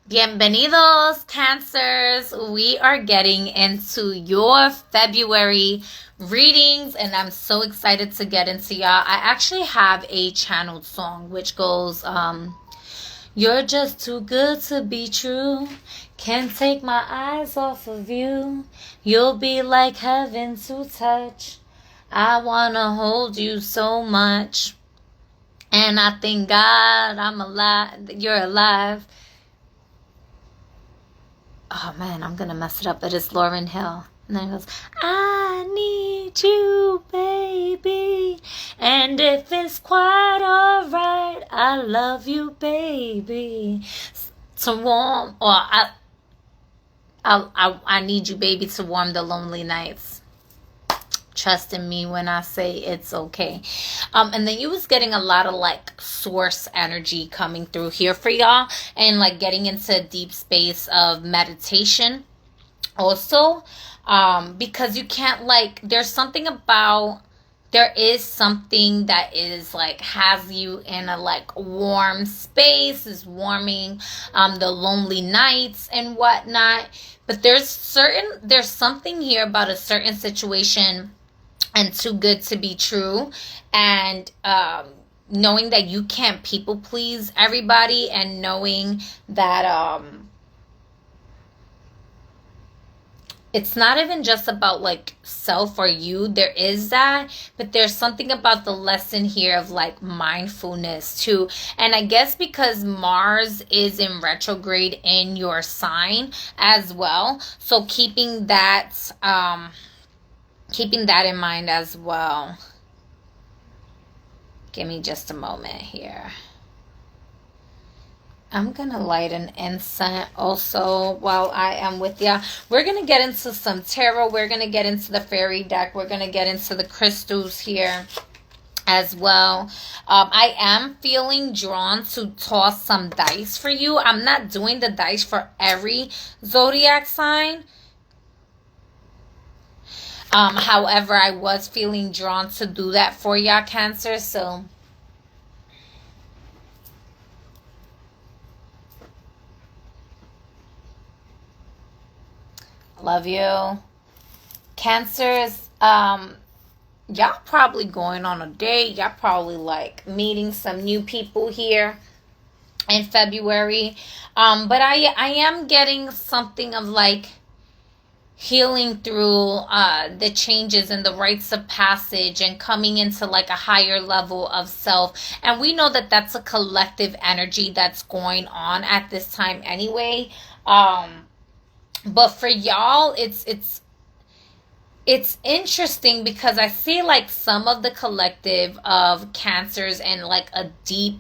Bienvenidos, Cancers. We are getting into your February readings, and I'm so excited to get into y'all. I actually have a channeled song which goes, you're just too good to be true. Can't take my eyes off of you. You'll be like heaven to touch. I wanna hold you so much. And I thank God I'm alive. You're alive. Oh man, I'm gonna mess it up, but it's Lauryn Hill. And then it goes, I need you, baby. And if it's quite alright, I love you, baby. To warm, or I need you, baby, to warm the lonely nights. Trust in me when I say it's okay. And then you was getting a lot of like source energy coming through here for y'all, and like getting into a deep space of meditation also, because you can't, like, there is something that is like has you in a like warm space, is warming the lonely nights and whatnot. But there's something here about a certain situation and too good to be true, and knowing that you can't people please everybody, and knowing that it's not even just about like self or you. There is that, but there's something about the lesson here of like mindfulness too. And I guess because Mars is in retrograde in your sign as well, so keeping that in mind as well. Give me just a moment here. I'm going to light an incense also while I am with ya. We're going to get into some tarot. We're going to get into the fairy deck. We're going to get into the crystals here as well. I am feeling drawn to toss some dice for you. I'm not doing the dice for every zodiac sign. However, I was feeling drawn to do that for y'all, Cancer. So love you, Cancers. Y'all probably going on a date. Y'all probably like meeting some new people here in February. But I am getting something of like healing through the changes and the rites of passage, and coming into like a higher level of self. And we know that that's a collective energy that's going on at this time anyway. But for y'all, it's interesting because I see like some of the collective of Cancers in like a deep,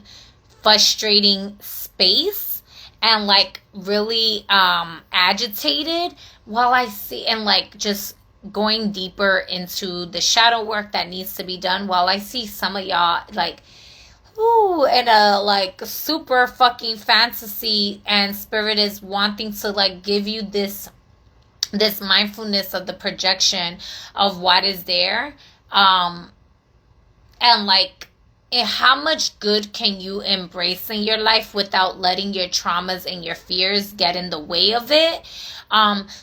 frustrating space, and like really agitated, while I see, and like just going deeper into the shadow work that needs to be done, while I see some of y'all like, ooh, in a like super fucking fantasy, and spirit is wanting to like give you this mindfulness of the projection of what is there, and like, and how much good can you embrace in your life without letting your traumas and your fears get in the way of it.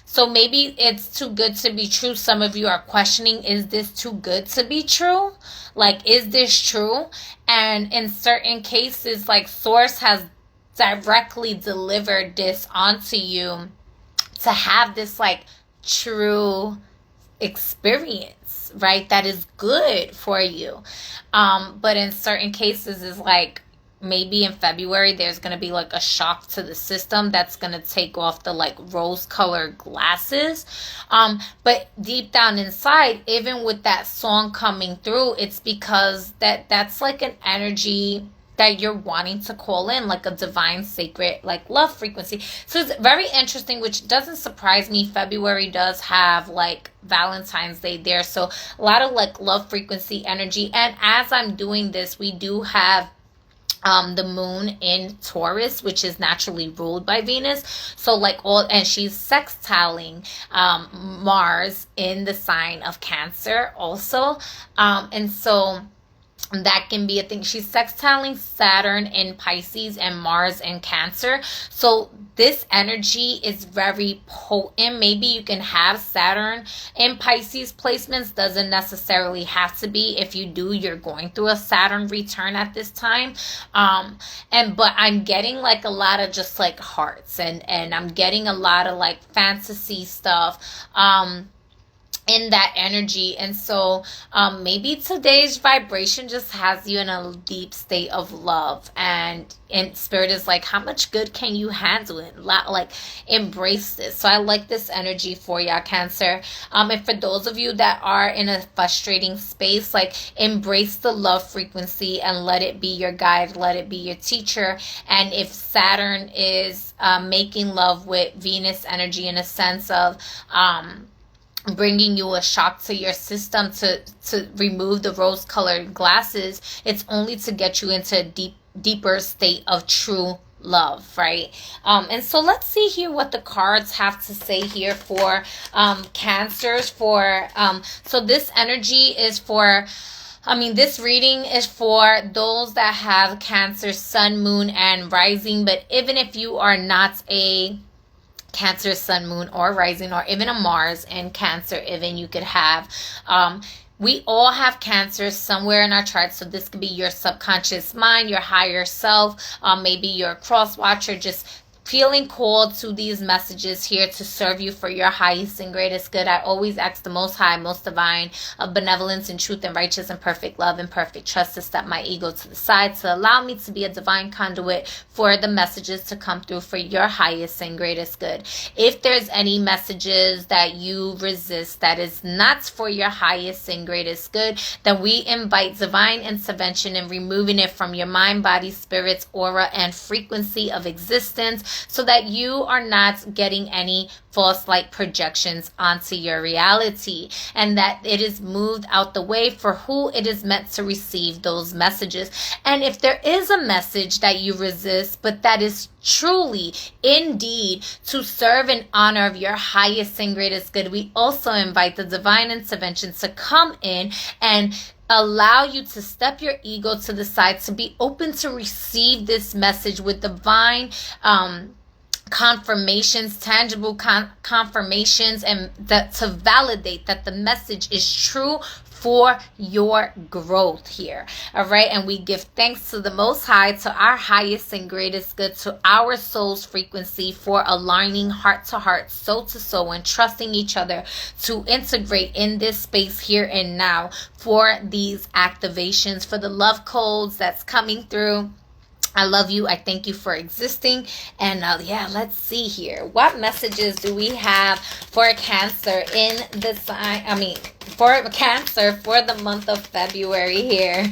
So maybe it's too good to be true. Some of you are questioning, is this too good to be true? Like, is this true? And in certain cases, like, Source has directly delivered this onto you to have this like true experience, right? That is good for you. But in certain cases is like, maybe in February there's going to be like a shock to the system that's going to take off the like rose colored glasses. But deep down inside, even with that song coming through, it's because that's like an energy that you're wanting to call in, like a divine, sacred, like love frequency. So it's very interesting, which doesn't surprise me. February does have like Valentine's Day there. So a lot of like love frequency energy. And as I'm doing this, we do have the moon in Taurus, which is naturally ruled by Venus. So like and she's sextiling Mars in the sign of Cancer also. And so That can be a thing. She's sextiling Saturn in Pisces and Mars in Cancer. So this energy is very potent. Maybe you can have Saturn in Pisces placements. Doesn't necessarily have to be. If you do, you're going through a Saturn return at this time. But I'm getting like a lot of just like hearts, and I'm getting a lot of like fantasy stuff. In that energy. And so maybe today's vibration just has you in a deep state of love, and spirit is like, how much good can you handle it? Like, embrace this. So I like this energy for y'all, Cancer. And for those of you that are in a frustrating space, like, embrace the love frequency and let it be your guide, let it be your teacher. And if Saturn is making love with Venus energy in a sense of bringing you a shock to your system to remove the rose-colored glasses, it's only to get you into a deeper state of true love, right? And so let's see here what the cards have to say here for Cancers. So this energy is for, this reading is for those that have Cancer, Sun, Moon, and Rising. But even if you are not a Cancer, Sun, Moon, or Rising, or even a Mars and Cancer, even you could have, we all have Cancer somewhere in our chart. So this could be your subconscious mind, your higher self, maybe you're a cross watcher, just feeling called to these messages here to serve you for your highest and greatest good. I always ask the Most High, Most Divine, of benevolence and truth and righteous and perfect love and perfect trust to step my ego to the side, to allow me to be a divine conduit for the messages to come through for your highest and greatest good. If there's any messages that you resist that is not for your highest and greatest good, then we invite divine intervention in removing it from your mind, body, spirit, aura, and frequency of existence, so that you are not getting any false light projections onto your reality, and that it is moved out the way for who it is meant to receive those messages. And if there is a message that you resist, but that is truly, indeed, to serve in honor of your highest and greatest good, we also invite the divine intervention to come in and allow you to step your ego to the side, to be open to receive this message with divine confirmations, tangible confirmations, and that to validate that the message is true for your growth here. All right. And we give thanks to the Most High, to our highest and greatest good, to our soul's frequency, for aligning heart to heart, soul to soul, and trusting each other to integrate in this space here and now for these activations, for the love codes that's coming through. I love you. I thank you for existing. And let's see here. What messages do we have for Cancer in the sign? For Cancer for the month of February here.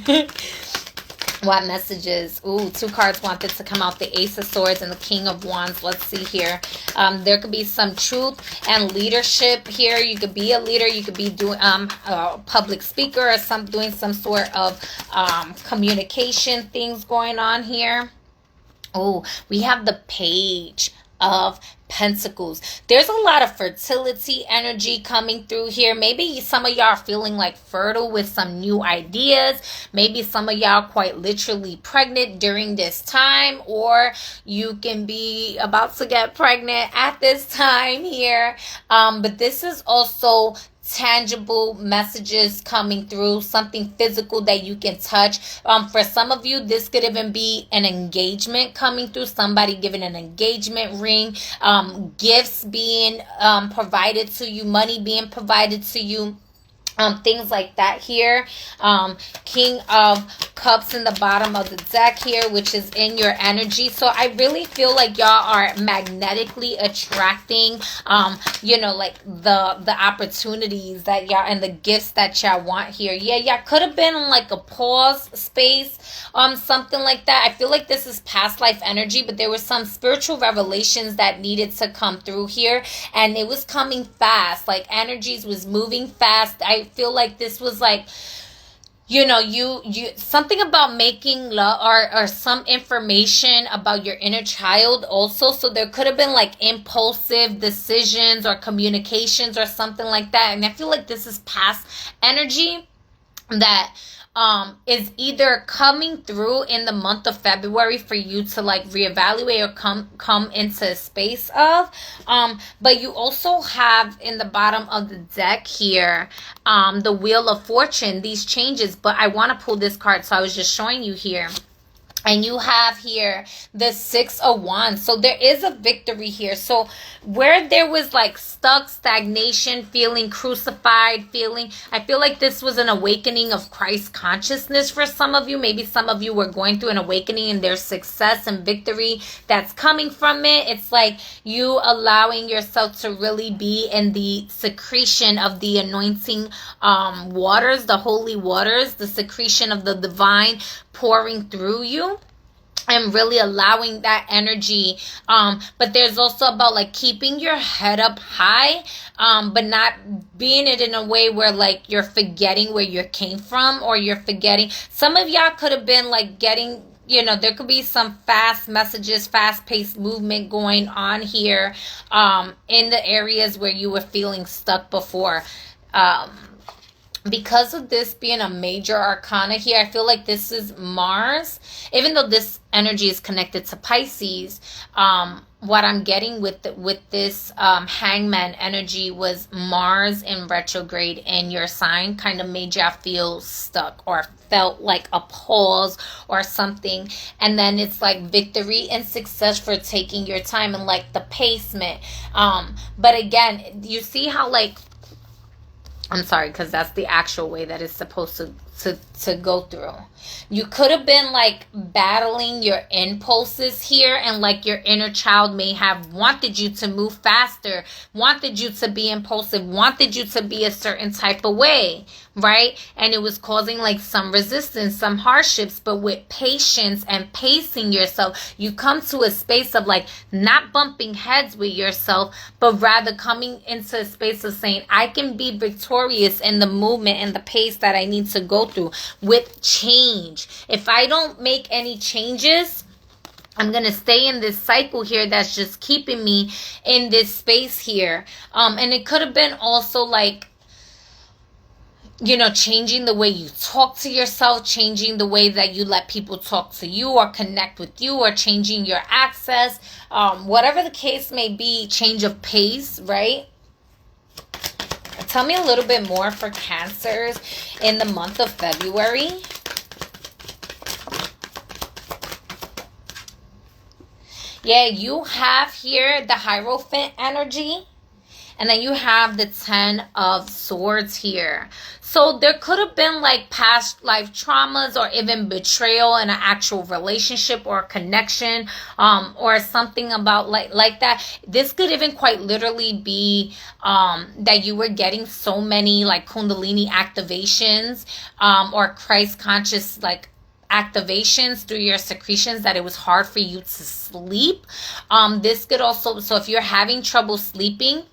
What messages? Ooh, 2 cards wanted to come out, the Ace of Swords and the King of Wands. Let's see here. There could be some truth and leadership here. You could be a leader. You could be doing a public speaker, or doing some sort of communication things going on here. Oh, we have the Page of Pentacles. There's a lot of fertility energy coming through here. Maybe some of y'all are feeling like fertile with some new ideas. Maybe some of y'all quite literally pregnant during this time, or you can be about to get pregnant at this time here. But this is also tangible messages coming through, something physical that you can touch. For some of you, this could even be an engagement coming through, somebody giving an engagement ring, gifts being provided to you, money being provided to you. Things like that here. King of Cups in the bottom of the deck here, which is in your energy. So I really feel like y'all are magnetically attracting, like the opportunities that y'all, and the gifts that y'all want here. Yeah, y'all could have been in like a pause space, something like that. I feel like this is past life energy, but there were some spiritual revelations that needed to come through here, and it was coming fast. Like, energies was moving fast. I feel like this was like, you something about making love, or some information about your inner child also. So there could have been like impulsive decisions or communications or something like that. And I feel like this is past energy that is either coming through in the month of February for you to like reevaluate or come into a space of. But you also have in the bottom of the deck here, the Wheel of Fortune, these changes. But I want to pull this card, so I was just showing you here. And you have here the Six of Wands. So there is a victory here. So where there was like stuck, stagnation, feeling crucified, I feel like this was an awakening of Christ consciousness for some of you. Maybe some of you were going through an awakening and there's success and victory that's coming from it. It's like you allowing yourself to really be in the secretion of the anointing waters, the holy waters, the secretion of the divine pouring through you and really allowing that energy. But there's also about like keeping your head up high, but not being it in a way where like you're forgetting where you came from, or you're forgetting. Some of y'all could have been like getting, there could be some fast messages, fast-paced movement going on here in the areas where you were feeling stuck before. Because of this being a major arcana here, I feel like this is Mars. Even though this energy is connected to Pisces, what I'm getting with this hangman energy was Mars in retrograde in your sign kind of made you feel stuck or felt like a pause or something. And then it's like victory and success for taking your time and like the pacement. But again, you see how like, I'm sorry, because that's the actual way that it's supposed to go through. You could have been like battling your impulses here, and like your inner child may have wanted you to move faster, wanted you to be impulsive, wanted you to be a certain type of way, right? And it was causing like some resistance, some hardships. But with patience and pacing yourself, you come to a space of like not bumping heads with yourself, but rather coming into a space of saying, I can be victorious in the movement and the pace that I need to go through with change. If I don't make any changes, I'm going to stay in this cycle here that's just keeping me in this space here. And it could have been also like, changing the way you talk to yourself, changing the way that you let people talk to you or connect with you, or changing your access. Whatever the case may be, change of pace, right? Tell me a little bit more for Cancers in the month of February. Yeah, you have here the Hierophant energy. And then you have the Ten of Swords here. So there could have been like past life traumas or even betrayal in an actual relationship or connection, or something about like that. This could even quite literally be that you were getting so many like Kundalini activations or Christ conscious like activations through your secretions that it was hard for you to sleep. This could also, so if you're having trouble sleeping,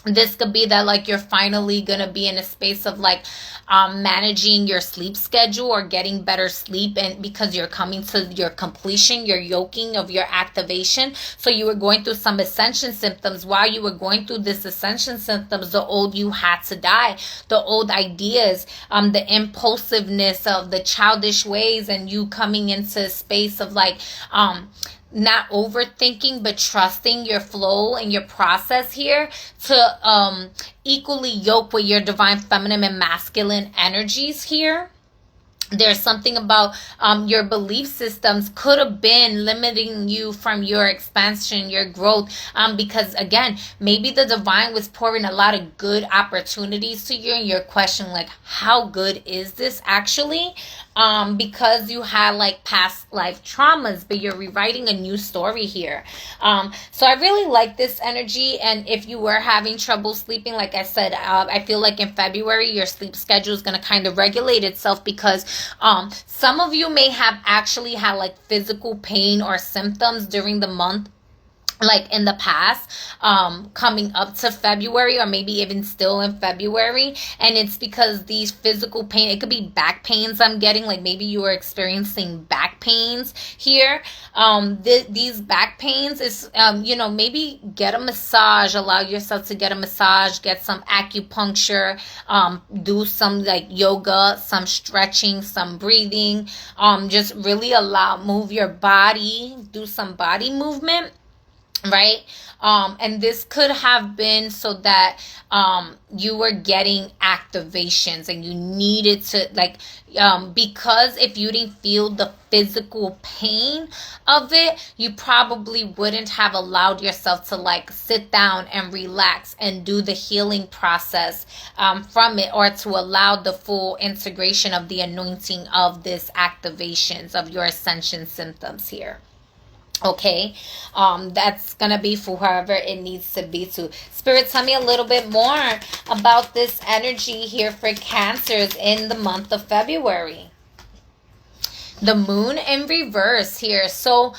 this could be that like you're finally gonna be in a space of like managing your sleep schedule or getting better sleep, and because you're coming to your completion, your yoking of your activation. So you were going through some ascension symptoms. While you were going through this ascension symptoms, the old you had to die, the old ideas, the impulsiveness of the childish ways, and you coming into a space of like not overthinking, but trusting your flow and your process here to equally yoke with your divine feminine and masculine energies here. There's something about your belief systems could have been limiting you from your expansion, your growth, because again, maybe the divine was pouring a lot of good opportunities to you and you're questioning like, how good is this actually? Because you had like past life traumas, but you're rewriting a new story here. So I really like this energy. And if you were having trouble sleeping, like I said, I feel like in February, your sleep schedule is going to kind of regulate itself, because some of you may have actually had like physical pain or symptoms during the month like in the past, coming up to February, or maybe even still in February. And it's because these physical pain, it could be back pains I'm getting, like maybe you are experiencing back pains here. These back pains is, maybe get a massage, allow yourself to get a massage, get some acupuncture, do some like yoga, some stretching, some breathing, just really move your body, do some body movement, right? And this could have been so that you were getting activations and you needed to, like, because if you didn't feel the physical pain of it, you probably wouldn't have allowed yourself to like sit down and relax and do the healing process from it, or to allow the full integration of the anointing of this activations of your ascension symptoms here. Okay, that's gonna be for whoever it needs to be to. Spirit, tell me a little bit more about this energy here for Cancers in the month of February. The moon in reverse here. So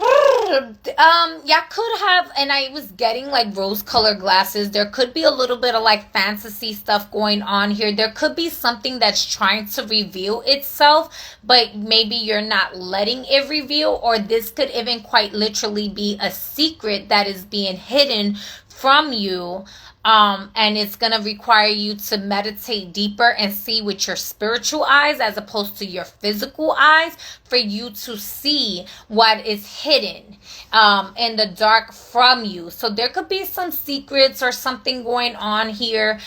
yeah, could have, and I was getting like rose colored glasses. There could be a little bit of like fantasy stuff going on here. There could be something that's trying to reveal itself, but maybe you're not letting it reveal, or this could even quite literally be a secret that is being hidden from you. And it's going to require you to meditate deeper and see with your spiritual eyes as opposed to your physical eyes, for you to see what is hidden in the dark from you. So there could be some secrets or something going on here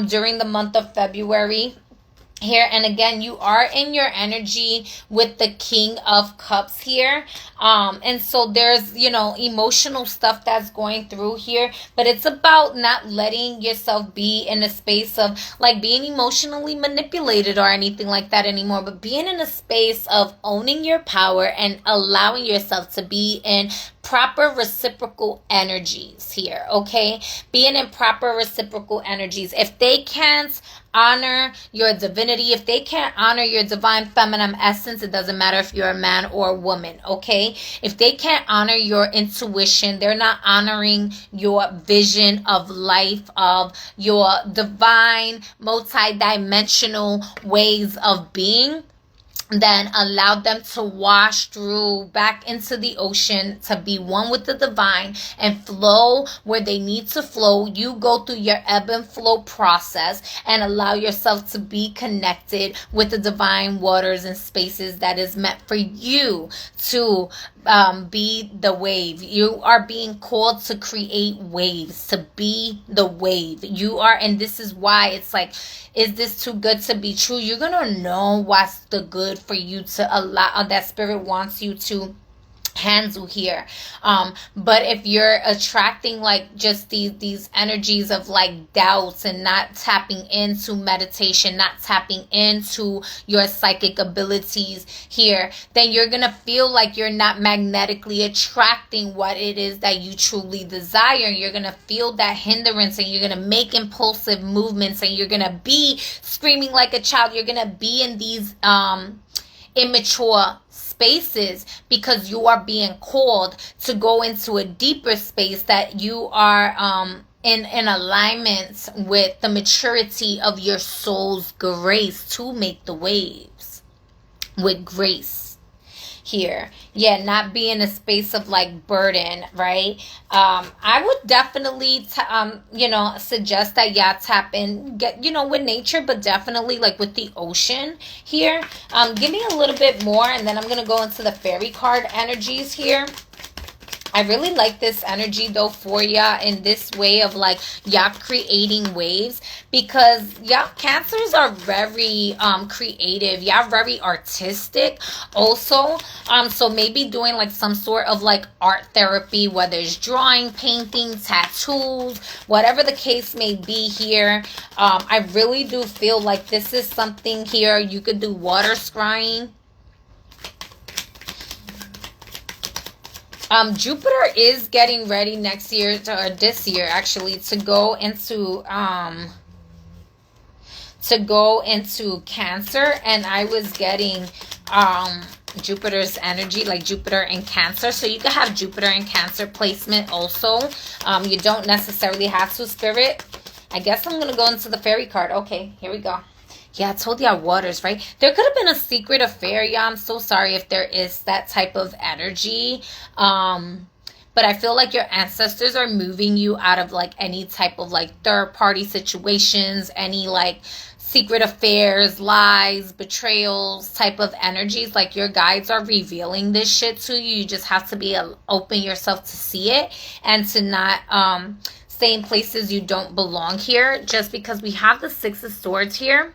during the month of February here. And again, you are in your energy with the King of Cups here, and so there's emotional stuff that's going through here, but it's about not letting yourself be in a space of like being emotionally manipulated or anything like that anymore, but being in a space of owning your power and allowing yourself to be in proper reciprocal energies here. Okay, being in proper reciprocal energies. If they can't honor your divinity, if they can't honor your divine feminine essence, it doesn't matter if you're a man or a woman. Okay, if they can't honor your intuition, they're not honoring your vision of life, of your divine multi-dimensional ways of being, then allow them to wash through back into the ocean, to be one with the divine and flow where they need to flow. You go through your ebb and flow process and allow yourself to be connected with the divine waters and spaces that is meant for you to be the wave. You are being called to create waves, to be the wave. You are, and this is why it's like, is this too good to be true? You're gonna know what's the good for you to allow, that spirit wants you to handle here. But if you're attracting like just these energies of like doubts and not tapping into meditation, not tapping into your psychic abilities here, then you're gonna feel like you're not magnetically attracting what it is that you truly desire. You're gonna feel that hindrance, and you're gonna make impulsive movements, and you're gonna be screaming like a child. You're gonna be in these immature spaces because you are being called to go into a deeper space, that you are in alignment with the maturity of your soul's grace to make the waves with grace here. Yeah, not be in a space of like burden, right? I would definitely suggest that tap in, get with nature, but definitely like with the ocean here. Give me a little bit more, and then I'm gonna go into the fairy card energies here. I really like this energy though for ya in this way of like creating waves, because Cancers are very creative, very artistic also. So maybe doing like some sort of like art therapy, whether it's drawing, painting, tattoos, whatever the case may be here. I really do feel like this is something here you could do. Water scrying. Jupiter is getting ready next year, or this year actually, to go into Cancer, and I was getting Jupiter's energy, like Jupiter and Cancer. So you could have Jupiter and Cancer placement also. You don't necessarily have to, Spirit. I guess I'm going to go into the fairy card. Okay, here we go. Yeah, I told y'all waters, right? There could have been a secret affair, y'all. I'm so sorry if there is that type of energy. But I feel like your ancestors are moving you out of like any type of like third party situations, any like secret affairs, lies, betrayals type of energies. Like your guides are revealing this shit to you. You just have to be open yourself to see it and to not stay in places you don't belong here. Just because we have the Six of Swords here.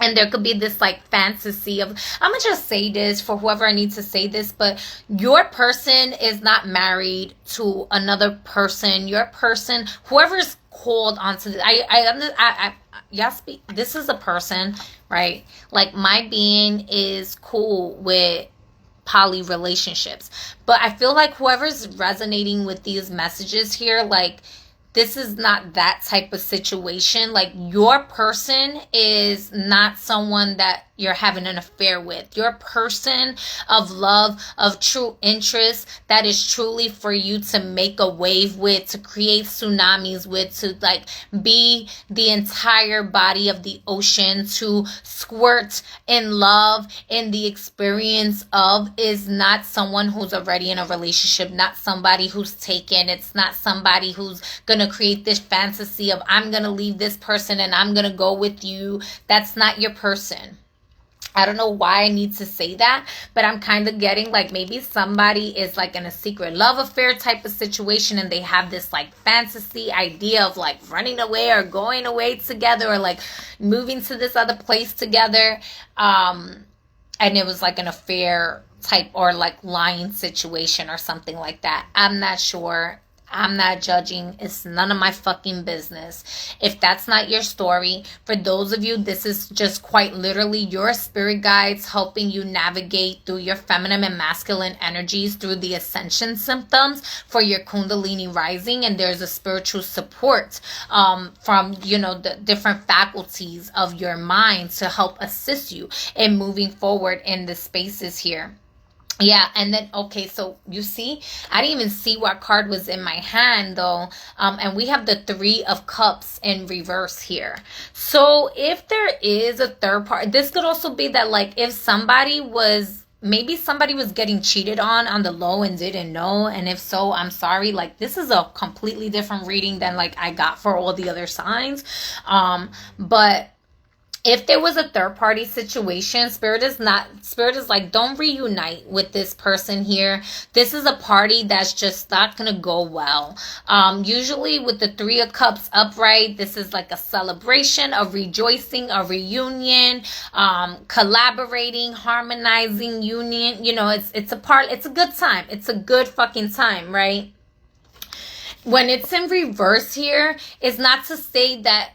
And there could be this like fantasy of, I'm going to just say this for whoever I need to say this, but your person is not married to another person. Your person, whoever's called onto this, this is a person, right? Like my being is cool with poly relationships, but I feel like whoever's resonating with these messages here, like, this is not that type of situation. Like your person is not someone that you're having an affair with. Your person of love, of true interest, that is truly for you to make a wave with, to create tsunamis with, to like be the entire body of the ocean, to squirt in love in the experience of, is not someone who's already in a relationship, not somebody who's taken. It's not somebody who's gonna create this fantasy of, I'm gonna leave this person and I'm gonna go with you. That's not your person. I don't know why I need to say that, but I'm kind of getting like maybe somebody is like in a secret love affair type of situation and they have this like fantasy idea of like running away or going away together or like moving to this other place together. And it was like an affair type or like lying situation or something like that. I'm not sure. I'm not judging. It's none of my fucking business. If that's not your story, for those of you, this is just quite literally your spirit guides helping you navigate through your feminine and masculine energies through the ascension symptoms for your Kundalini rising. And there's a spiritual support from, you know, the different faculties of your mind to help assist you in moving forward in the spaces here. Yeah, and then, okay, so you see, I didn't even see what card was in my hand, though. And we have the Three of Cups in reverse here. So if there is a third party, this could also be that, like, if somebody was, maybe somebody was getting cheated on the low and didn't know. And if so, I'm sorry. Like, this is a completely different reading than, like, I got for all the other signs. But if there was a third party situation, Spirit is like, don't reunite with this person here. This is a party that's just not going to go well. Usually with the Three of Cups upright, this is like a celebration, a rejoicing, a reunion, collaborating, harmonizing, union. You know, it's a good time. It's a good fucking time, right? When it's in reverse here, it's not to say that,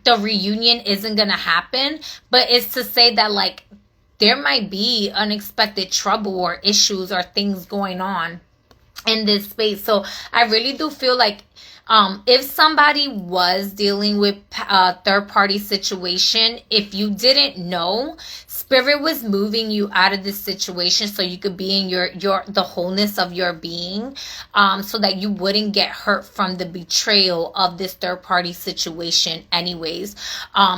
the reunion isn't gonna happen, but it's to say that like there might be unexpected trouble or issues or things going on in this space. So I really do feel like if somebody was dealing with a third party situation, if you didn't know, Spirit was moving you out of this situation so you could be in the wholeness of your being, so that you wouldn't get hurt from the betrayal of this third party situation anyways,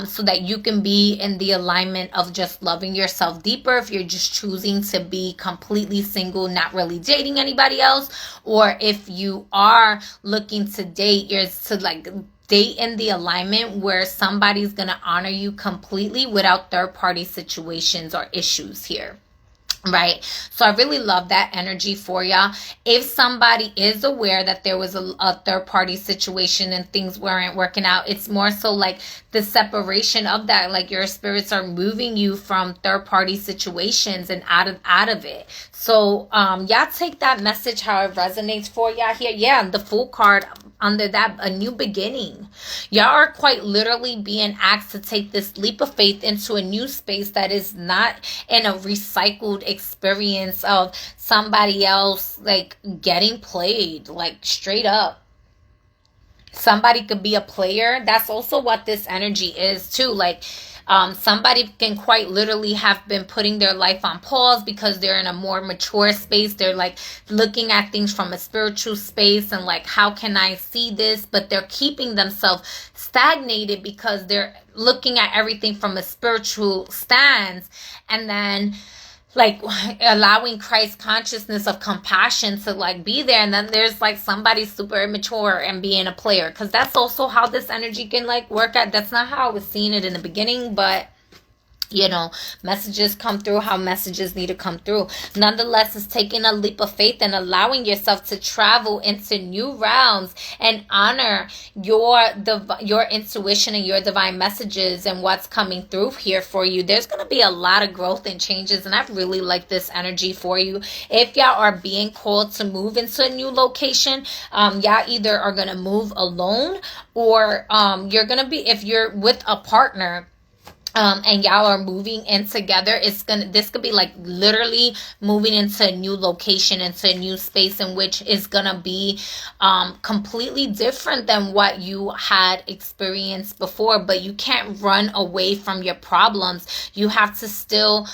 so that you can be in the alignment of just loving yourself deeper if you're just choosing to be completely single, not really dating anybody else, or if you are looking to date, you're to like date in the alignment where somebody's going to honor you completely without third party situations or issues here. Right? So I really love that energy for y'all. If somebody is aware that there was a third party situation and things weren't working out, it's more so like the separation of that, like your spirits are moving you from third party situations and out of it. So y'all take that message how it resonates for y'all here. Yeah, the Fool card under that, a new beginning. Y'all are quite literally being asked to take this leap of faith into a new space that is not in a recycled experience of somebody else like getting played, like straight up. Somebody could be a player. That's also what this energy is too. Like Somebody can quite literally have been putting their life on pause because they're in a more mature space. They're like looking at things from a spiritual space and like, how can I see this? But they're keeping themselves stagnated because they're looking at everything from a spiritual stance, and then like allowing Christ consciousness of compassion to like be there. And then there's like somebody super immature and being a player, because that's also how this energy can like work out. That's not how I was seeing it in the beginning, but you know, messages come through how messages need to come through. Nonetheless, it's taking a leap of faith and allowing yourself to travel into new realms and honor your intuition and your divine messages and what's coming through here for you. There's going to be a lot of growth and changes, and I really like this energy for you. If y'all are being called to move into a new location, y'all either are going to move alone, or you're going to be, if you're with a partner, and y'all are moving in together, this could be like literally moving into a new location, into a new space, in which is gonna be completely different than what you had experienced before. But you can't run away from your problems. You have to still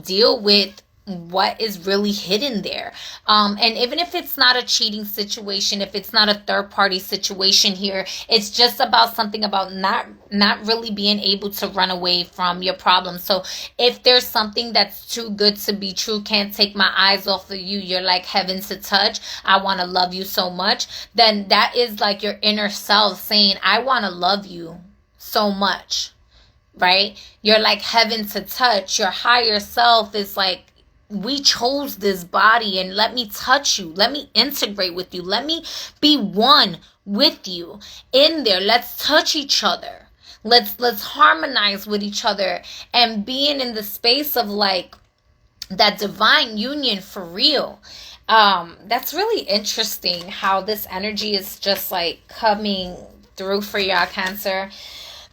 deal with what is really hidden there. And even if it's not a cheating situation, if it's not a third party situation here, it's just about something about not really being able to run away from your problems. So if there's something that's too good to be true, can't take my eyes off of you, you're like heaven to touch, I want to love you so much, then that is like your inner self saying, I want to love you so much, right? You're like heaven to touch. Your higher self is like, we chose this body, and let me touch you. Let me integrate with you. Let me be one with you in there. Let's touch each other. Let's harmonize with each other, and being in the space of like that divine union for real. That's really interesting how this energy is just like coming through for y'all, Cancer.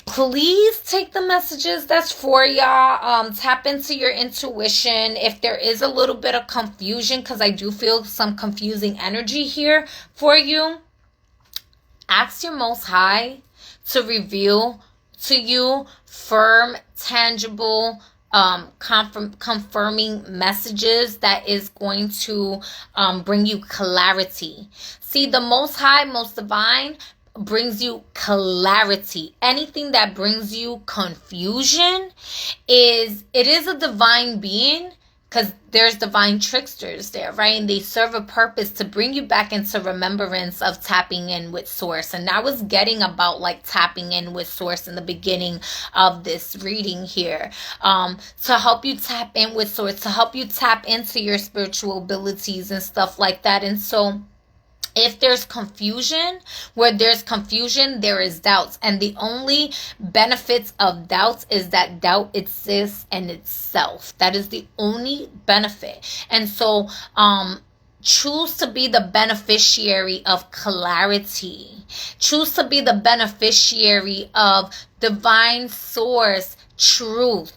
Please take the messages that's for y'all. Tap into your intuition. If there is a little bit of confusion, because I do feel some confusing energy here for you, ask your Most High to reveal to you firm, tangible, confirming messages that is going to bring you clarity. See, the Most High, most divine, brings you clarity. Anything that brings you confusion is a divine being, because there's divine tricksters there, right? And they serve a purpose to bring you back into remembrance of tapping in with source. And I was getting about like tapping in with source in the beginning of this reading here, to help you tap in with source, to help you tap into your spiritual abilities and stuff like that. And so if there's confusion, where there's confusion, there is doubts. And the only benefits of doubts is that doubt exists in itself. That is the only benefit. And so, choose to be the beneficiary of clarity. Choose to be the beneficiary of divine source truth,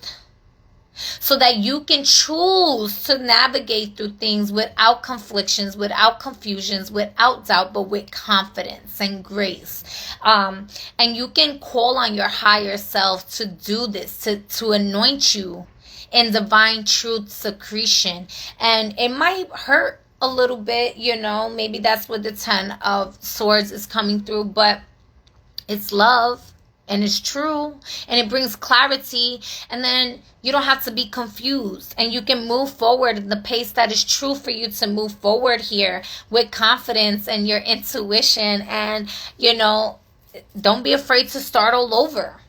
so that you can choose to navigate through things without conflictions, without confusions, without doubt, but with confidence and grace. And you can call on your higher self to do this, to anoint you in divine truth secretion. And it might hurt a little bit, you know, maybe that's what the 10 of Swords is coming through, but it's love. And it's true, and it brings clarity, and then you don't have to be confused, and you can move forward in the pace that is true for you to move forward here with confidence and your intuition. And, you know, don't be afraid to start all over.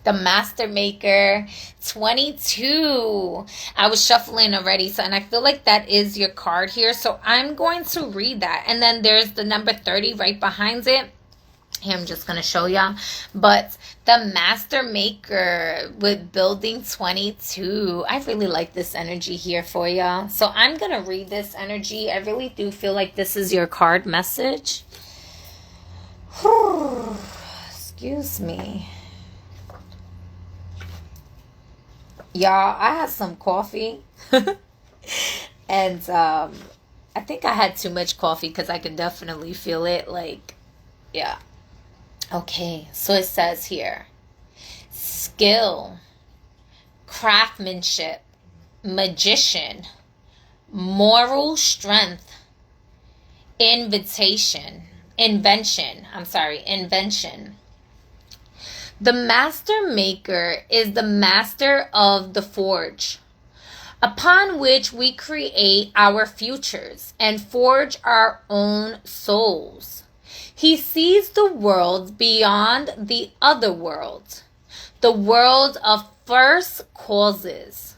The Master Maker 22. I was shuffling already, so, and I feel like that is your card here, so I'm going to read that. And then there's the number 30 right behind it. Here, I'm just going to show y'all. But the Master Maker with building 22. I really like this energy here for y'all. So I'm going to read this energy. I really do feel like this is your card message. Excuse me. Y'all, I had some coffee. And I think I had too much coffee, because I could definitely feel it. Like, yeah. Okay, so it says here, skill, craftsmanship, magician, moral strength, invention. The master maker is the master of the forge, upon which we create our futures and forge our own souls. He sees the world beyond the other world, the world of first causes.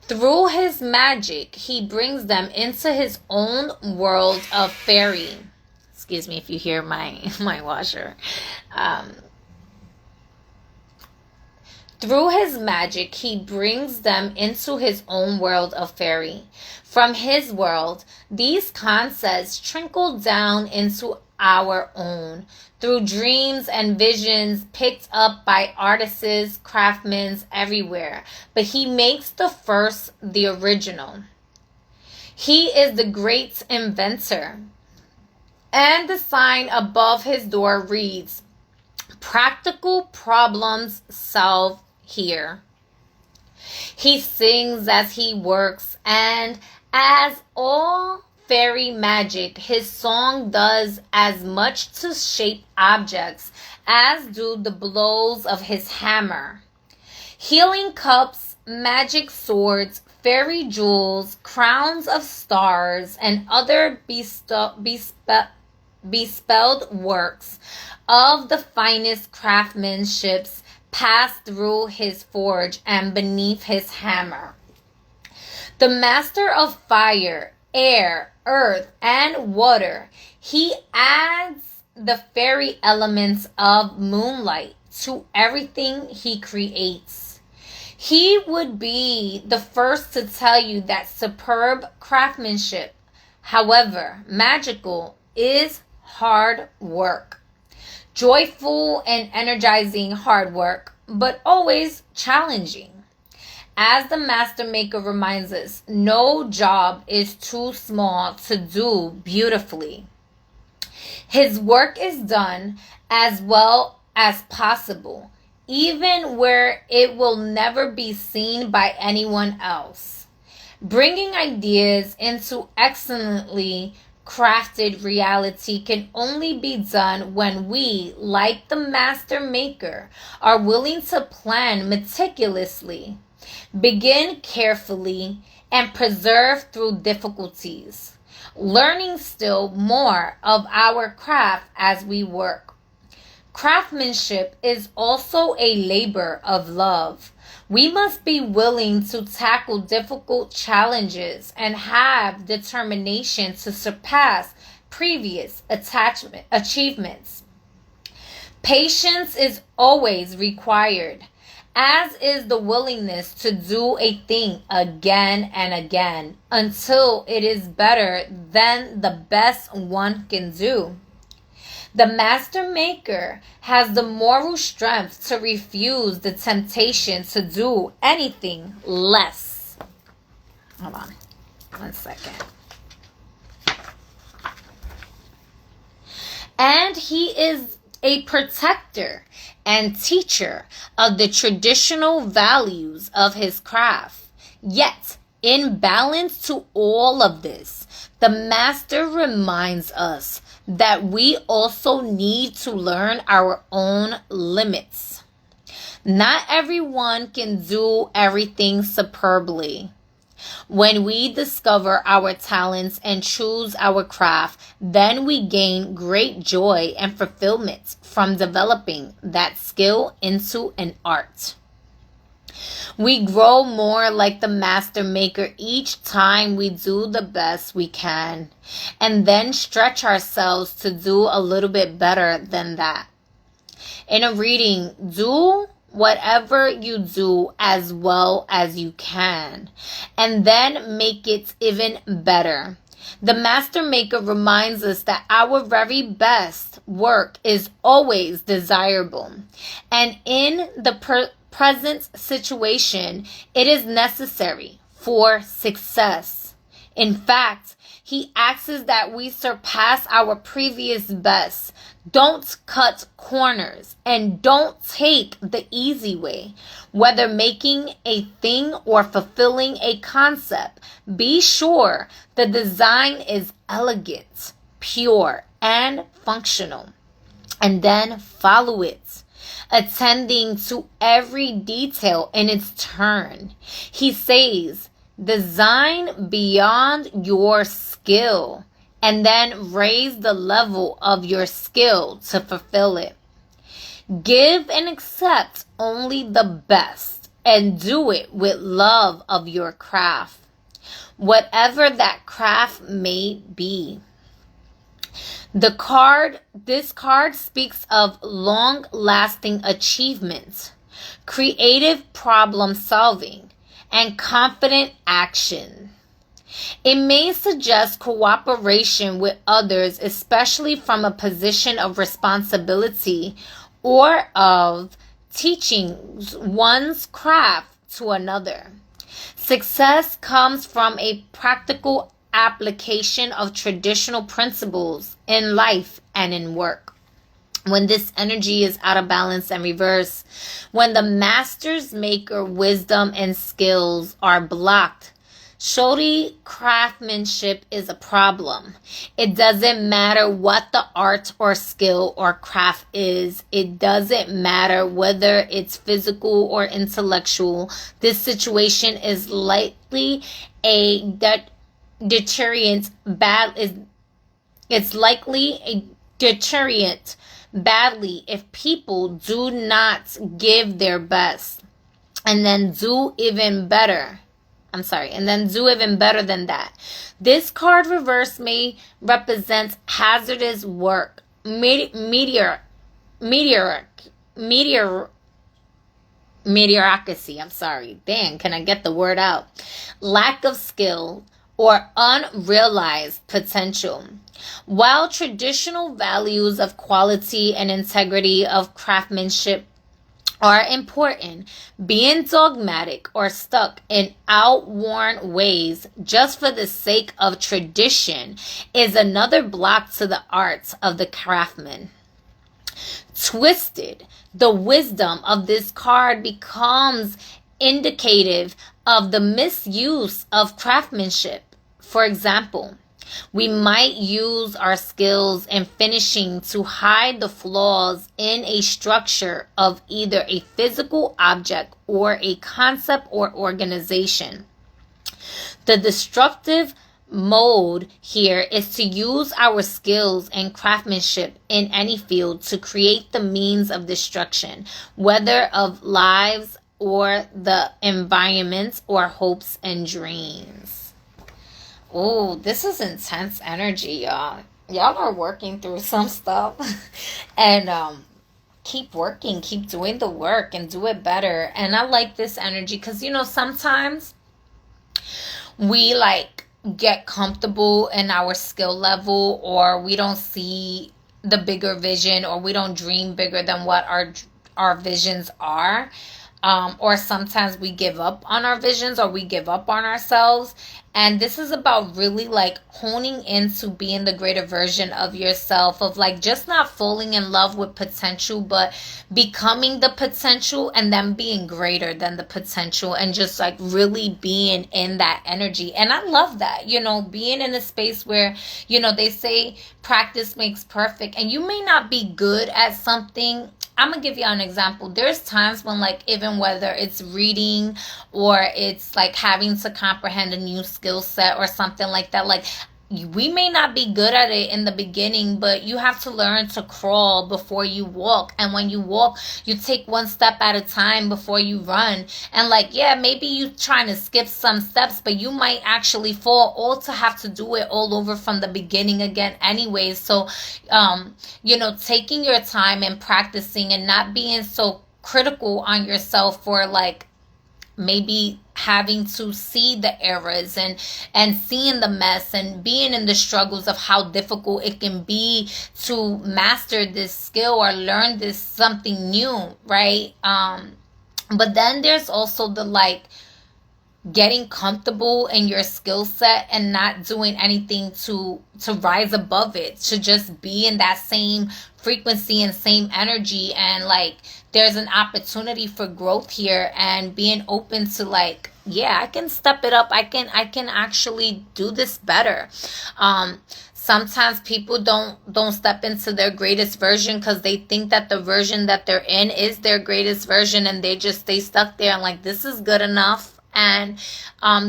Through his magic, he brings them into his own world of fairy. Excuse me if you hear my washer. Through his magic, he brings them into his own world of fairy. From his world, these concepts trickle down into our own through dreams and visions picked up by artists, craftsmen everywhere. But he makes the first the original. He is the great inventor. And the sign above his door reads, "Practical problems solved here." He sings as he works, and as all fairy magic, his song does as much to shape objects as do the blows of his hammer. Healing cups, magic swords, fairy jewels, crowns of stars, and other bespelled works of the finest craftsmanship pass through his forge and beneath his hammer. The master of fire, air, earth, and water, he adds the fairy elements of moonlight to everything he creates. He would be the first to tell you that superb craftsmanship, however magical, is hard work. Joyful and energizing hard work, but always challenging. As the master maker reminds us, no job is too small to do beautifully. His work is done as well as possible, even where it will never be seen by anyone else. Bringing ideas into excellently crafted reality can only be done when we, like the master maker, are willing to plan meticulously, begin carefully, and persevere through difficulties, learning still more of our craft as we work. Craftsmanship is also a labor of love. We must be willing to tackle difficult challenges and have determination to surpass previous achievements. Patience is always required, as is the willingness to do a thing again and again until it is better than the best one can do. The master maker has the moral strength to refuse the temptation to do anything less. Hold on 1 second. And he is a protector and teacher of the traditional values of his craft. Yet, in balance to all of this, the master reminds us that we also need to learn our own limits. Not everyone can do everything superbly. When we discover our talents and choose our craft, then we gain great joy and fulfillment from developing that skill into an art. We grow more like the master maker each time we do the best we can, and then stretch ourselves to do a little bit better than that. In a reading, do whatever you do as well as you can, and then make it even better. The master maker reminds us that our very best work is always desirable, and in the present situation, it is necessary for success. In fact, he asks that we surpass our previous best. Don't cut corners and don't take the easy way. Whether making a thing or fulfilling a concept, be sure the design is elegant, pure, and functional. And then follow it, attending to every detail in its turn. He says, design beyond your skill and then raise the level of your skill to fulfill it. Give and accept only the best and do it with love of your craft, whatever that craft may be. This card speaks of long-lasting achievements, creative problem solving, and confident action. It may suggest cooperation with others, especially from a position of responsibility or of teaching one's craft to another. Success comes from a practical application of traditional principles in life and in work. When this energy is out of balance and reverse, when the master's maker wisdom and skills are blocked, shoddy craftsmanship is a problem. It doesn't matter what the art or skill or craft is. It doesn't matter whether it's physical or intellectual. This situation is likely a deterrent it's likely a deterrent badly if people do not give their best and then do even better than that. This card reverse may represent hazardous work, mediocrity, can I get the word out? Lack of skill or unrealized potential. While traditional values of quality and integrity of craftsmanship are important, being dogmatic or stuck in outworn ways just for the sake of tradition is another block to the arts of the craftsman. Twisted, the wisdom of this card becomes indicative of the misuse of craftsmanship. For example, we might use our skills in finishing to hide the flaws in a structure of either a physical object or a concept or organization. The destructive mode here is to use our skills and craftsmanship in any field to create the means of destruction, whether of lives or the environment or hopes and dreams. Oh, this is intense energy, y'all. Y'all are working through some stuff. And keep working, keep doing the work and do it better. And I like this energy because, sometimes we get comfortable in our skill level, or we don't see the bigger vision, or we don't dream bigger than what our visions are. Or sometimes we give up on our visions, or we give up on ourselves. And this is about really honing into being the greater version of yourself, of just not falling in love with potential, but becoming the potential and then being greater than the potential, and just really being in that energy. And I love that, being in a space where, they say practice makes perfect, and you may not be good at something. I'm going to give you an example. There's times when even whether it's reading or it's having to comprehend a new skill set or something like that, we may not be good at it in the beginning, but you have to learn to crawl before you walk. And when you walk, you take one step at a time before you run. And maybe you trying to skip some steps, but you might actually fall, all to have to do it all over from the beginning again anyways. So, taking your time and practicing and not being so critical on yourself for maybe having to see the errors and seeing the mess and being in the struggles of how difficult it can be to master this skill or learn this something new, right? But then there's also the getting comfortable in your skill set and not doing anything to rise above it, to just be in that same frequency and same energy. And like, there's an opportunity for growth here, and being open to like, yeah, I can step it up. I can actually do this better. Sometimes people don't step into their greatest version because they think that the version that they're in is their greatest version, and they just stay stuck there and like, this is good enough. And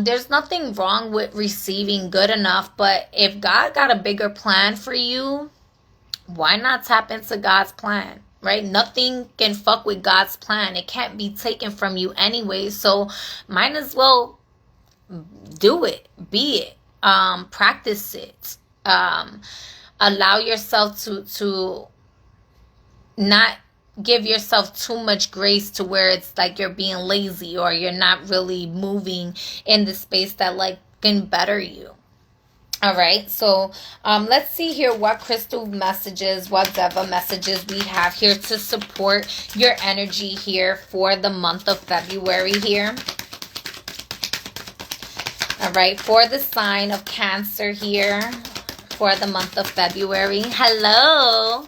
there's nothing wrong with receiving good enough, but if God got a bigger plan for you, why not tap into God's plan, right? Nothing can fuck with God's plan. It can't be taken from you anyway, so might as well do it, be it, practice it. Allow yourself to not give yourself too much grace to where it's like you're being lazy or you're not really moving in the space that like can better you. All right, so let's see here what crystal messages, what Deva messages we have here to support your energy here for the month of February here. All right, for the sign of Cancer here for the month of February. Hello.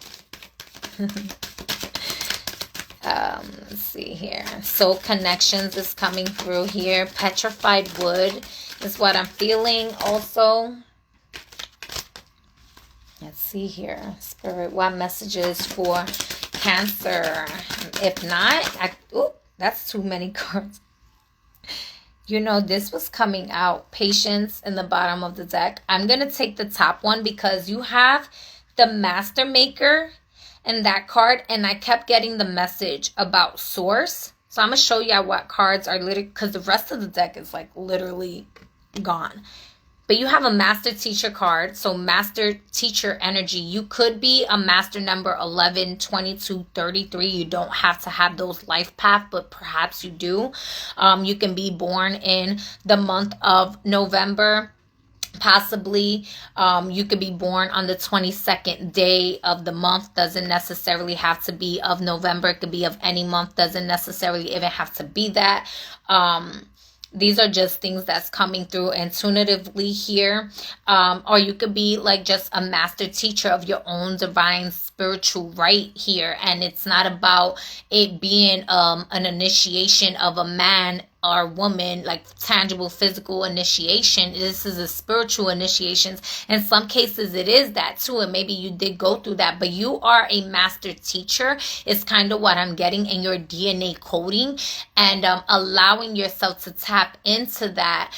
Let's see here. Soul connections is coming through here. Petrified wood is what I'm feeling also. Let's see here. Spirit, what messages for Cancer? If not, that's too many cards. You know, this was coming out. Patience in the bottom of the deck. I'm going to take the top one because you have the Master Maker in that card, and I kept getting the message about source. So I'm going to show you what cards are literally, because the rest of the deck is like literally gone. But you have a Master Teacher card, so Master Teacher energy. You could be a Master number 11, 22, 33. You don't have to have those life paths, but perhaps you do. You can be born in the month of November. Possibly you could be born on the 22nd day of the month. Doesn't necessarily have to be of November. It could be of any month. Doesn't necessarily even have to be that. These are just things that's coming through intuitively here. Or you could be like just a master teacher of your own divine spiritual right here. And it's not about it being an initiation of a man or woman, like tangible physical initiation. This is a spiritual initiation. In some cases it is that too, and maybe you did go through that, but you are a master teacher is kind of what I'm getting in your DNA coding, and allowing yourself to tap into that,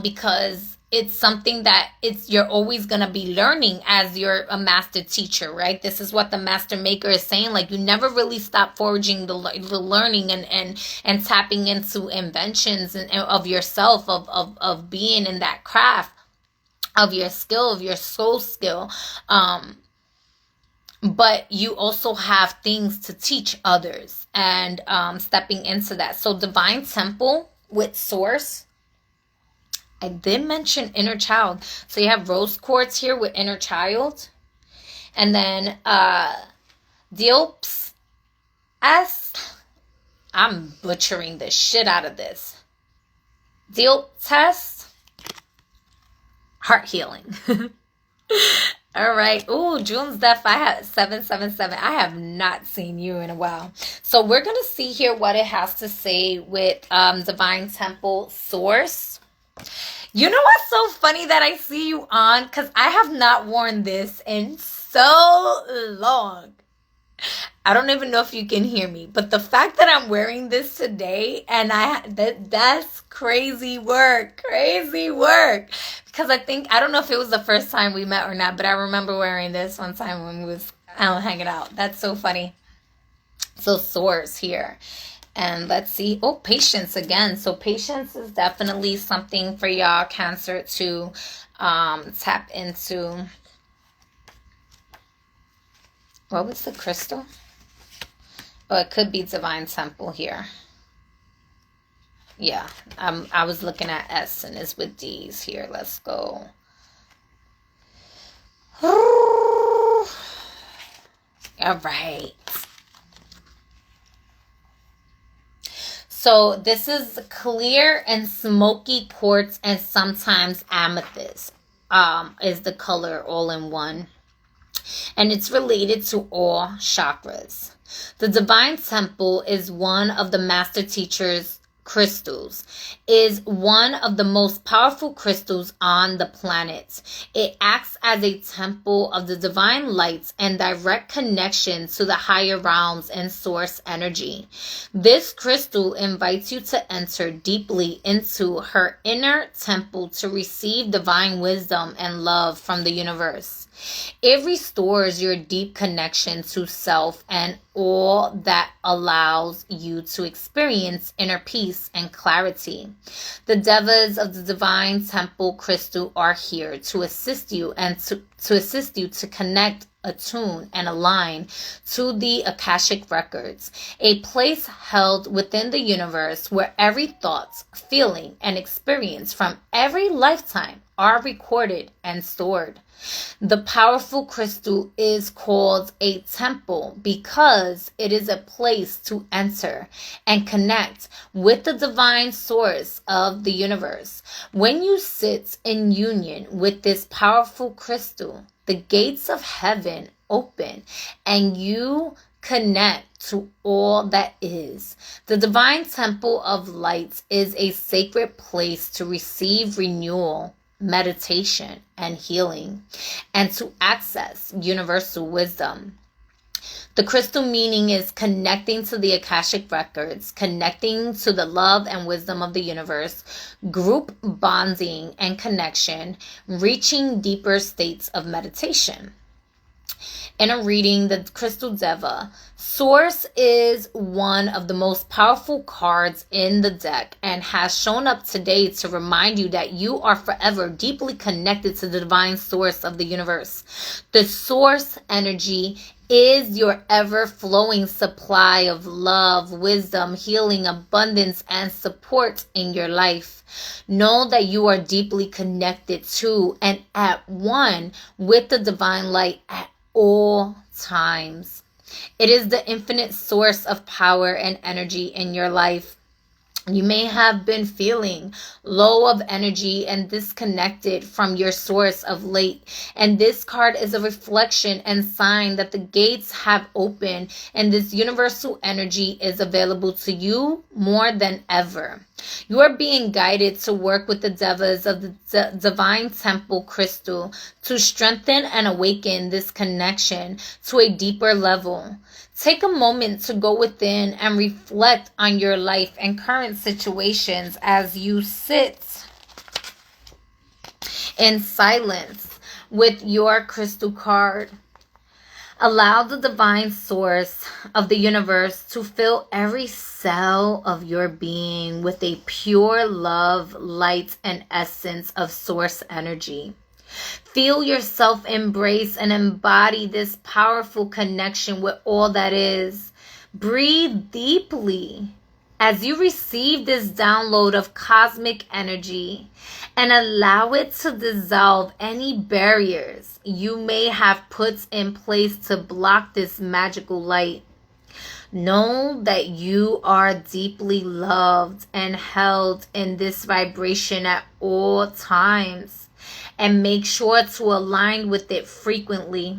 because it's something that you're always going to be learning as you're a master teacher, right? This is what the Master Maker is saying. Like, you never really stop forging the learning and tapping into inventions and of yourself, of being in that craft, of your skill, of your soul skill. But you also have things to teach others, and stepping into that. So Divine Temple with Source. I did mention inner child. So you have rose quartz here with inner child. And then Godis. I'm butchering the shit out of this. Godis. Heart healing. All right. Ooh, June's Death. I have 777. I have not seen you in a while. So we're going to see here what it has to say with Divine Temple Source. You know what's so funny that I see you on? Because I have not worn this in so long. I don't even know if you can hear me. But the fact that I'm wearing this today, and that's crazy work. Crazy work. Because I don't know if it was the first time we met or not, but I remember wearing this one time when we was hanging out. That's so funny. So Source here. And let's see. Oh, patience again. So patience is definitely something for y'all, Cancer, to tap into. What was the crystal? Oh, it could be Divine Temple here. Yeah, I was looking at S and it's with D's here. Let's go. All right. So this is clear and smoky quartz, and sometimes amethyst is the color all in one. And it's related to all chakras. The divine temple is one of the master teacher's crystals, is one of the most powerful crystals on the planet. It acts as a temple of the divine lights and direct connection to the higher realms and source energy. This crystal invites you to enter deeply into her inner temple to receive divine wisdom and love from the universe. It restores your deep connection to self and all that allows you to experience inner peace and clarity. The devas of the divine temple crystal are here to assist you and to assist you to connect, attune, and align to the Akashic records, a place held within the universe where every thought, feeling, and experience from every lifetime are recorded and stored. The powerful crystal is called a temple because it is a place to enter and connect with the divine source of the universe. When you sit in union with this powerful crystal, the gates of heaven open and you connect to all that is. The divine temple of lights is a sacred place to receive renewal, meditation, and healing, and to access universal wisdom. The crystal meaning is connecting to the Akashic records, connecting to the love and wisdom of the universe, group bonding and connection, reaching deeper states of meditation. In a reading, the Crystal Deva, Source is one of the most powerful cards in the deck and has shown up today to remind you that you are forever deeply connected to the divine source of the universe. The source energy is your ever-flowing supply of love, wisdom, healing, abundance, and support in your life. Know that you are deeply connected to and at one with the divine light at all times. It is the infinite source of power and energy in your life. You may have been feeling low of energy and disconnected from your source of late. And this card is a reflection and sign that the gates have opened and this universal energy is available to you more than ever. You are being guided to work with the devas of the divine temple crystal to strengthen and awaken this connection to a deeper level. Take a moment to go within and reflect on your life and current situations as you sit in silence with your crystal card. Allow the divine source of the universe to fill every cell of your being with a pure love, light, and essence of source energy. Feel yourself embrace and embody this powerful connection with all that is. Breathe deeply as you receive this download of cosmic energy and allow it to dissolve any barriers you may have put in place to block this magical light. Know that you are deeply loved and held in this vibration at all times. And make sure to align with it frequently.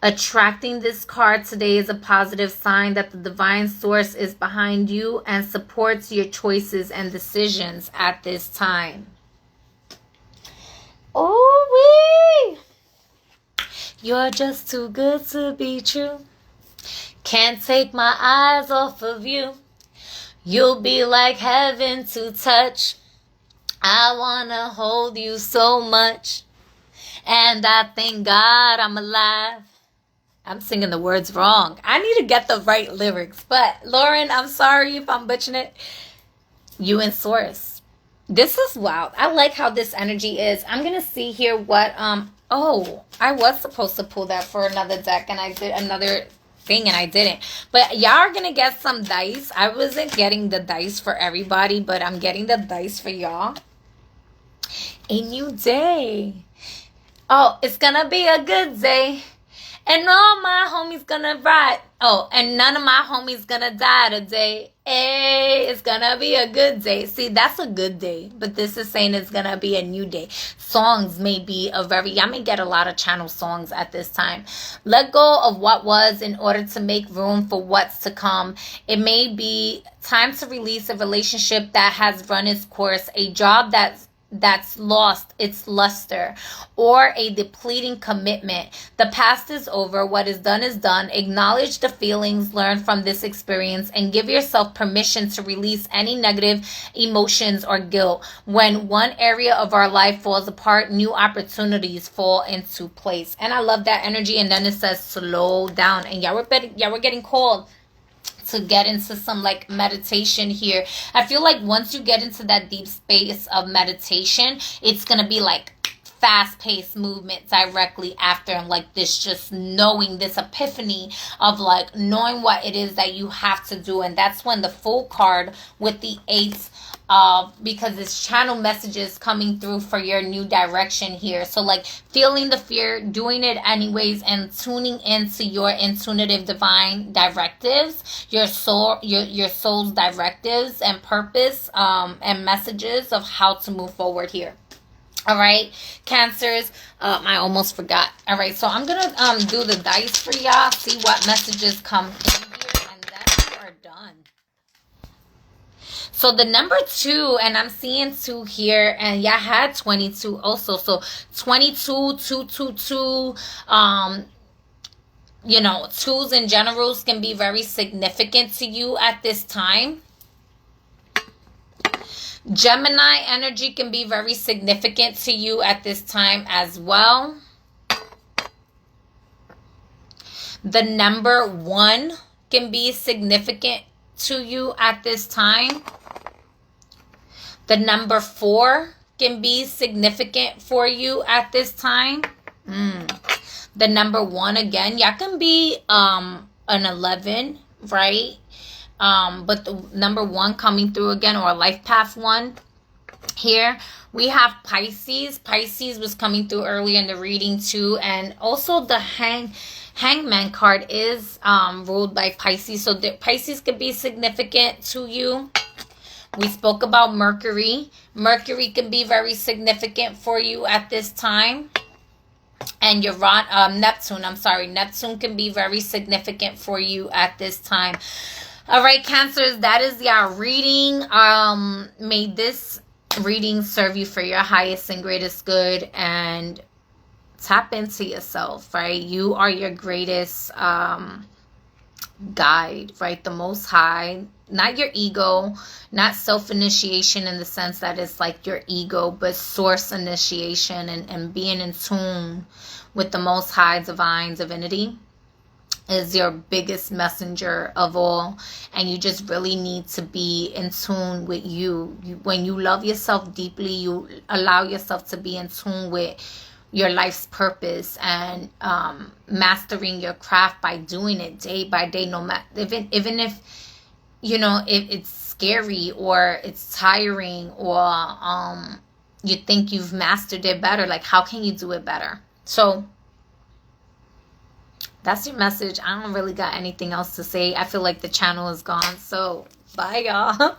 Attracting this card today is a positive sign that the divine source is behind you and supports your choices and decisions at this time. Oh, you're just too good to be true. Can't take my eyes off of you. You'll be like heaven to touch. I wanna hold you so much, and I thank God I'm alive. I'm singing the words wrong. I need to get the right lyrics, but Lauren, I'm sorry if I'm butchering it. You and Source. This is wild. I like how this energy is. I'm gonna see here what oh, I was supposed to pull that for another deck, and I did another thing and I didn't. But y'all are gonna get some dice. I wasn't getting the dice for everybody, but I'm getting the dice for y'all. A new day. Oh, it's gonna be a good day. And all my homies gonna ride. Oh, and none of my homies gonna die today. Hey, it's gonna be a good day. See, that's a good day. But this is saying it's gonna be a new day. Songs may be y'all may get a lot of channel songs at this time. Let go of what was in order to make room for what's to come. It may be time to release a relationship that has run its course, a job that's lost its luster, or a depleting commitment. The past is over. What is done is done. Acknowledge the feelings learned from this experience and give yourself permission to release any negative emotions or guilt. When one area of our life falls apart, new opportunities fall into place. And I love that energy. And then it says slow down. And y'all were getting called to get into some like meditation here. I feel like once you get into that deep space of meditation, it's gonna be like fast-paced movement directly after, and like this just knowing, this epiphany of like knowing what it is that you have to do. And that's when the Fool card with the 8 because it's channel messages coming through for your new direction here. So like feeling the fear, doing it anyways, and tuning into your intuitive divine directives, your soul's directives and purpose and messages of how to move forward here. All right, Cancers, I almost forgot. All right, so I'm gonna do the dice for y'all, see what messages come in here, and then we are done. So the number 2, and I'm seeing 2 here, and y'all had 22 also. So 22, 222, you know, 2s in generals can be very significant to you at this time. Gemini energy can be very significant to you at this time as well. The number 1 can be significant to you at this time. The number 4 can be significant for you at this time. The number 1 again, y'all can be an 11, right? But the number 1 coming through again, or life path 1 here. We have Pisces. Pisces was coming through early in the reading too. And also the Hangman card is ruled by Pisces. So the Pisces could be significant to you. We spoke about Mercury. Mercury can be very significant for you at this time. And Neptune can be very significant for you at this time. All right, Cancers, that is your reading. May this reading serve you for your highest and greatest good, and tap into yourself, right? You are your greatest guide, right? The Most High, not your ego, not self-initiation in the sense that it's like your ego, but source initiation and being in tune with the Most High divine divinity is your biggest messenger of all. And you just really need to be in tune with you. When you love yourself deeply, you allow yourself to be in tune with your life's purpose and mastering your craft by doing it day by day, no matter even if you know if it's scary or it's tiring, or you think you've mastered it better. Like, how can you do it better? So that's your message. I don't really got anything else to say. I feel like the channel is gone. So bye, y'all.